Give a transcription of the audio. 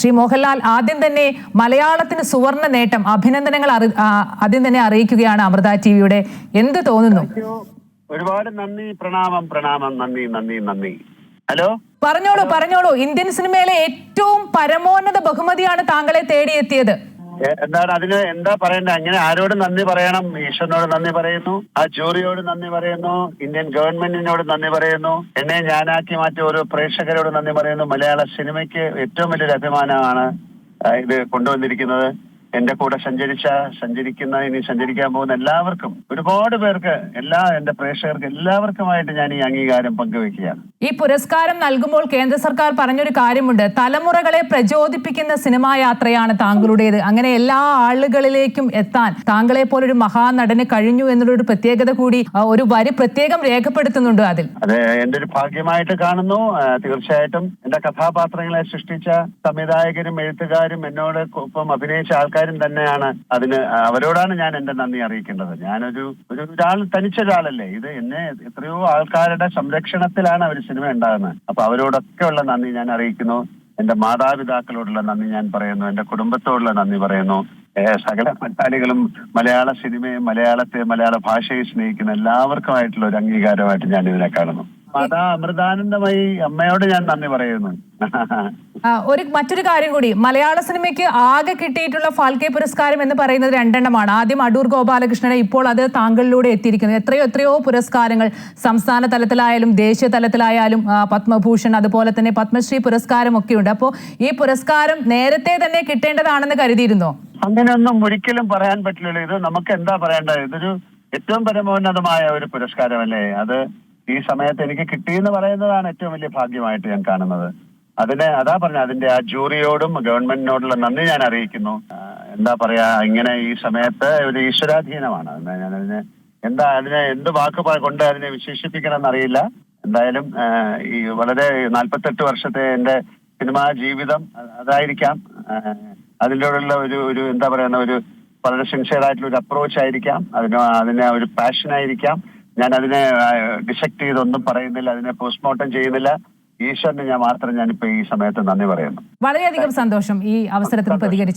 ശ്രീ മോഹൻലാൽ, ആദ്യം തന്നെ മലയാളത്തിന് സുവർണ നേട്ടം, അഭിനന്ദനങ്ങൾ ആദ്യം തന്നെ അറിയിക്കുകയാണ് അമൃത ടിവിയുടെ. എന്ത് തോന്നുന്നു? ഒരുപാട് നന്ദി, പ്രണാമം പ്രണാമം, നന്ദി നന്ദി നന്ദി. ഹലോ, പറഞ്ഞോളൂ. ഇന്ത്യൻ സിനിമയിലെ ഏറ്റവും പരമോന്നത ബഹുമതിയാണ് താങ്കളെ തേടിയെത്തിയത്. എന്താണ് അതിന് എന്താ പറയണ്ടേ? അങ്ങനെ ആരോട് നന്ദി പറയണം? ഈശ്വരനോട് നന്ദി പറയുന്നു, ആ ജൂറിയോട് നന്ദി പറയുന്നു, ഇന്ത്യൻ ഗവൺമെന്റിനോട് നന്ദി പറയുന്നു, എന്നെ ഞാനാക്കി മാറ്റിയ ഓരോ പ്രേക്ഷകരോട് നന്ദി പറയുന്നു. മലയാള സിനിമയ്ക്ക് ഏറ്റവും വലിയൊരു അഭിമാനമാണ് ഇത് കൊണ്ടുവന്നിരിക്കുന്നത്. എന്റെ കൂടെ സഞ്ചരിക്കുന്ന ഇനി സഞ്ചരിക്കാൻ പോകുന്ന എല്ലാവർക്കും, ഒരുപാട് പേർക്ക്, എന്റെ പ്രേക്ഷകർക്ക് എല്ലാവർക്കുമായിട്ട് ഞാൻ ഈ അംഗീകാരം പങ്കുവെക്കുകയാണ്. ഈ പുരസ്കാരം നൽകുമ്പോൾ കേന്ദ്ര സർക്കാർ പറഞ്ഞൊരു കാര്യമുണ്ട്, തലമുറകളെ പ്രചോദിപ്പിക്കുന്ന സിനിമാ യാത്രയാണ് താങ്കളുടേത്. അങ്ങനെ എല്ലാ ആളുകളിലേക്കും എത്താൻ താങ്കളെ പോലൊരു മഹാനടന് കഴിഞ്ഞു എന്നുള്ളൊരു പ്രത്യേകത കൂടി ഒരു വരി പ്രത്യേകം രേഖപ്പെടുത്തുന്നുണ്ട് അതിൽ. അതെ, എന്റെ ഒരു ഭാഗ്യമായിട്ട് കാണുന്നു. തീർച്ചയായിട്ടും എന്റെ കഥാപാത്രങ്ങളെ സൃഷ്ടിച്ച സംവിധായകരും എഴുത്തുകാരും എന്നോട് ഒപ്പം അഭിനയിച്ച ആൾക്കാരും തന്നെയാണ് അതിന്. അവരോടാണ് ഞാൻ എന്റെ നന്ദി അറിയിക്കേണ്ടത്. ഞാനൊരു തനിച്ചൊരാളല്ലേ. ഇത് എന്നെ എത്രയോ ആൾക്കാരുടെ സംരക്ഷണത്തിലാണ് അവർ സിനിമ ഉണ്ടാകുന്നത്. അപ്പൊ അവരോടൊക്കെ ഉള്ള നന്ദി ഞാൻ അറിയിക്കുന്നു. എന്റെ മാതാപിതാക്കളോടുള്ള നന്ദി ഞാൻ പറയുന്നു. എന്റെ കുടുംബത്തോടുള്ള നന്ദി പറയുന്നു. സകല മലയാളികളും മലയാള സിനിമയും മലയാള ഭാഷയെ സ്നേഹിക്കുന്ന എല്ലാവർക്കുമായിട്ടുള്ള ഒരു അംഗീകാരമായിട്ട് ഞാൻ ഇതിനെ കാണുന്നു. മാതാ അമൃതാനന്ദമയി അമ്മയോട് ഞാൻ നന്ദി പറയുന്നു. മറ്റൊരു കാര്യം കൂടി, മലയാള സിനിമയ്ക്ക് ആകെ കിട്ടിയിട്ടുള്ള ഫാൽക്കെ പുരസ്കാരം എന്ന് പറയുന്നത് 2 എണ്ണമാണ്. ആദ്യം അടൂർ ഗോപാലകൃഷ്ണനെ, ഇപ്പോൾ അത് താങ്കളിലൂടെ എത്തിയിരിക്കുന്നു. എത്രയോ പുരസ്കാരങ്ങൾ സംസ്ഥാന തലത്തിലായാലും ദേശീയ തലത്തിലായാലും, പത്മഭൂഷൺ, അതുപോലെ തന്നെ പത്മശ്രീ പുരസ്കാരം ഒക്കെ ഉണ്ട്. അപ്പോൾ ഈ പുരസ്കാരം നേരത്തെ തന്നെ കിട്ടേണ്ടതാണെന്ന് കരുതിയിരുന്നോ? അങ്ങനെയൊന്നും ഒരിക്കലും പറയാൻ പറ്റില്ലല്ലോ. ഇത് നമുക്ക് എന്താ പറയേണ്ടത്? ഇതൊരു ഏറ്റവും പരമോന്നതമായ ഒരു പുരസ്കാരമല്ലേ. അത് ഈ സമയത്ത് എനിക്ക് കിട്ടിയെന്ന് പറയുന്നതാണ് ഏറ്റവും വലിയ ഭാഗ്യമായിട്ട് ഞാൻ കാണുന്നത്. അതാ പറഞ്ഞ അതിന്റെ ആ ജൂറിയോടും ഗവൺമെന്റിനോടുള്ള നന്ദി ഞാൻ അറിയിക്കുന്നു. എന്താ പറയാ, ഇങ്ങനെ ഈ സമയത്ത് ഒരു ഈശ്വരാധീനമാണ്. അതിനെ എന്ത് വാക്ക് കൊണ്ട് അതിനെ വിശേഷിപ്പിക്കണം എന്നറിയില്ല. എന്തായാലും ഈ വളരെ 48 വർഷത്തെ എന്റെ സിനിമാ ജീവിതം അതായിരിക്കാം. അതിനോടുള്ള ഒരു എന്താ പറയുന്ന ഒരു വളരെ സിൻസിയർ ആയിട്ടുള്ള ഒരു അപ്രോച്ച് ആയിരിക്കാം. അതിനെ ഒരു പാഷൻ ആയിരിക്കാം. ഞാൻ അതിനെ ഡിസെക്ട് ചെയ്തൊന്നും പറയുന്നില്ല, അതിനെ പോസ്റ്റ്മോർട്ടം ചെയ്യുന്നില്ല. ഈശ്വരന് ഞാനിപ്പോ ഈ സമയത്ത് നന്ദി പറയുന്നു. വളരെയധികം സന്തോഷം ഈ അവസരത്തിൽ പ്രതികരിച്ചു.